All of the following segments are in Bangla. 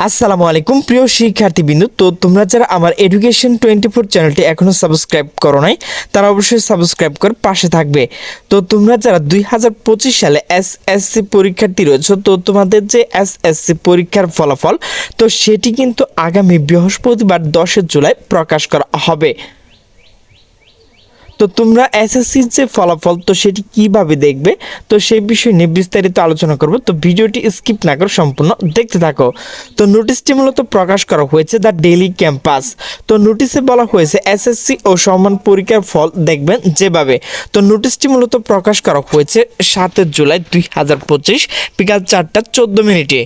আসসালামু আলাইকুম প্রিয় শিক্ষার্থীবৃন্দ। তো তোমরা যারা আমার এডুকেশন 24 চ্যানেলটি এখনও সাবস্ক্রাইব করো নাই তারা অবশ্যই সাবস্ক্রাইব করে পাশে থাকবে। তো তোমরা যারা 2025 সালে এসএসসি পরীক্ষার্থী রয়েছে, তো তোমাদের যে এসএসসি পরীক্ষার ফলাফল তো সেটি কিন্তু আগামী বৃহস্পতিবার 10 জুলাই প্রকাশ করা হবে। তো তোমরা এসএসসির যে ফলাফল তো সেটি কিভাবে দেখবে তো সেই বিষয় নিয়ে বিস্তারিত আলোচনা করব। তো ভিডিওটি স্কিপ না করে সম্পূর্ণ দেখতে থাকো। তো নোটিশটি মূলত প্রকাশ করা হয়েছে দ্য ডেইলি ক্যাম্পাস। তো নোটিশে বলা হয়েছে এসএসসি ও সমান পরীক্ষার ফল দেখবেন যেভাবে। তো নোটিশটি মূলত প্রকাশ করা হয়েছে 7 জুলাই 2025 বিকাল 4:14।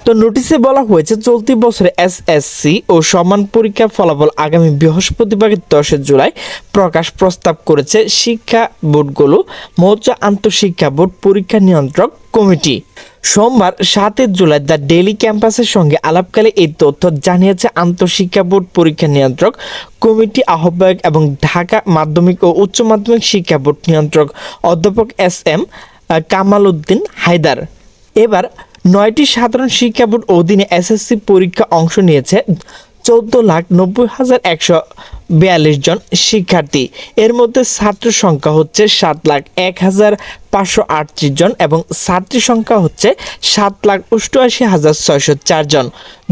তো নোটিশে বলা হয়েছে চলতি বছরে এসএসসি ও সমান পরীক্ষার ফলাফল আগামী বৃহস্পতিবার 10 জুলাই প্রকাশ প্রস্তাব করেছে শিক্ষা বোর্ডগুলো মৌজা আন্তঃশিক্ষা বোর্ড পরীক্ষা নিয়ন্ত্রক কমিটি। সোমবার 7 জুলাই দ্য ডেইলি ক্যাম্পাসের সঙ্গে আলাপকালে এই তথ্য জানিয়েছে আন্তঃশিক্ষা বোর্ড পরীক্ষা নিয়ন্ত্রক কমিটি আহ্বায়ক এবং ঢাকা মাধ্যমিক ও উচ্চ মাধ্যমিক শিক্ষা বোর্ড নিয়ন্ত্রক অধ্যাপক SM কামাল উদ্দিন হায়দার। এবার 9টি সাধারণ শিক্ষা বোর্ড অধীনে এসএসসি পরীক্ষা অংশ নিয়েছে 14,90,142 জন শিক্ষার্থী। এর মধ্যে ছাত্র সংখ্যা হচ্ছে 7,01,538 জন এবং ছাত্রী সংখ্যা হচ্ছে 7,88,604 জন।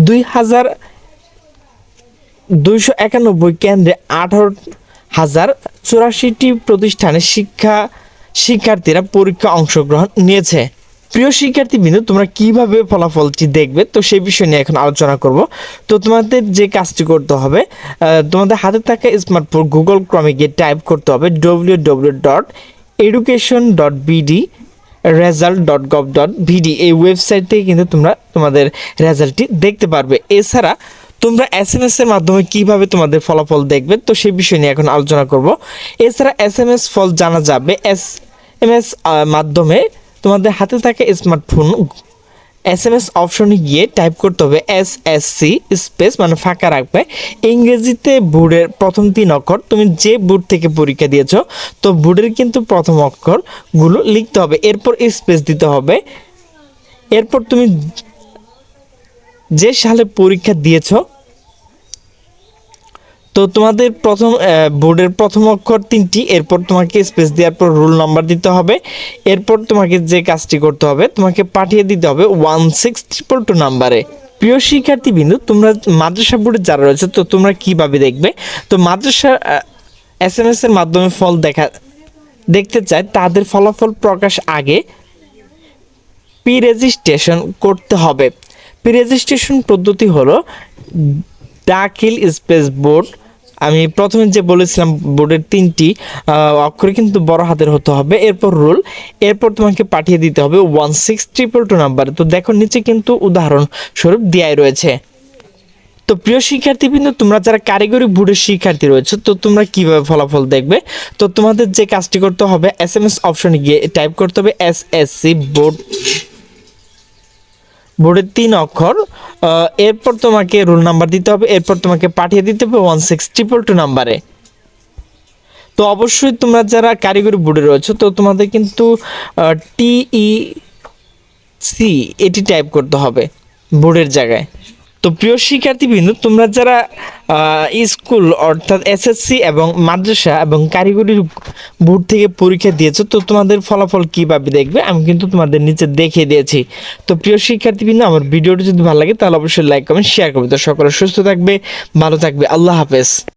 2,291 কেন্দ্রে 18,084টি প্রতিষ্ঠানে শিক্ষার্থীরা পরীক্ষা অংশগ্রহণ নিয়েছে। প্রিয় শিক্ষার্থীবৃন্দ, তোমরা কিভাবে ফলাফলটি দেখবে তো সেই বিষয় নিয়ে এখন আলোচনা করব। তো তোমাদের যে কাজটি করতে হবে, তোমাদের হাতে থাকা স্মার্টফোন গুগল ক্রমে গিয়ে টাইপ করতে হবে www.education.bd.result.gov.bd। এই ওয়েবসাইট থেকে কিন্তু তোমরা তোমাদের রেজাল্টটি দেখতে পারবে। এছাড়া তোমরা SMS এর মাধ্যমে কিভাবে তোমাদের ফলাফল দেখবে তো সেই বিষয় নিয়ে এখন আলোচনা করব। এছাড়া SMS ফল জানা যাবে SMS মাধ্যমে তোমাদের হাতে থাকা স্মার্টফোন SMS অপশনে গিয়ে টাইপ করতে হবে SSC স্পেস মানে ফাঁকা রাখবে ইংরেজিতে বোর্ডের প্রথম 3 অক্ষর, তুমি যে বোর্ড থেকে পরীক্ষা দিয়েছো তো বোর্ডের কিন্তু প্রথম অক্ষরগুলো লিখতে হবে, এরপর স্পেস দিতে হবে, এরপর তুমি যে সালে পরীক্ষা দিয়েছো তো তোমাদের বোর্ডের প্রথম অক্ষর 3টি, এরপর তোমাকে স্পেস দেওয়ার পর রোল নাম্বার দিতে হবে। এরপর তোমাকে যে কাজটি করতে হবে তোমাকে পাঠিয়ে দিতে হবে 16222 নাম্বারে। প্রিয় শিক্ষার্থীবৃন্দ, তোমরা মাদ্রাসা বোর্ডে যারা রয়েছে তো তোমরা কিভাবে দেখবে তো মাদ্রাসা SMS এর মাধ্যমে ফল দেখতে চায় তাদের ফলাফল প্রকাশ আগে প্রি রেজিস্ট্রেশন করতে হবে। প্রি রেজিস্ট্রেশন পদ্ধতি হলো দাখিল স্পেস বোর্ড, আমি প্রথমে যে বলেছিলাম বোর্ডের 3টি অক্ষর কিন্তু বড় হাতের হতে হবে, এরপর রোল, এরপর তোমাকে পাঠিয়ে দিতে হবে 16222 নাম্বারে। তো দেখো নিচে কিন্তু উদাহরণস্বরূপ দেয়াই রয়েছে। তো প্রিয় শিক্ষার্থীবৃন্দ, তোমরা যারা কারিগরি বোর্ডের শিক্ষার্থী রয়েছে তো তোমরা কিভাবে ফলাফল দেখবে তো তোমাদের যে কাজটি করতে হবে SMS অপশনে গিয়ে টাইপ করতে হবে SSC বোর্ডের 3 অক্ষর, এরপর তোমাকে রোল নাম্বার দিতে হবে, এরপর তোমাকে পাঠিয়ে দিতে হবে 16222 নাম্বারে। তো অবশ্যই তোমরা যারা কারিগরি বোর্ডে রয়েছে তো তোমাদের কিন্তু TEC এটি টাইপ করতে হবে বোর্ডের জায়গায়। তো প্রিয় শিক্ষার্থীবৃন্দ, তোমরা যারা স্কুল অর্থাৎ SSC এবং মাদ্রাসা এবং কারিগরি বোর্ড থেকে পরীক্ষা দিয়েছো তো তোমাদের ফলাফল কীভাবে দেখবে আমি কিন্তু তোমাদের নিচে দেখিয়ে দিয়েছি। তো প্রিয় শিক্ষার্থীবৃন্দ, আমার ভিডিওটি যদি ভালো লাগে তাহলে অবশ্যই লাইক কমেন্ট শেয়ার করবে। তো সকলে সুস্থ থাকবে, ভালো থাকবে, আল্লাহ হাফেজ।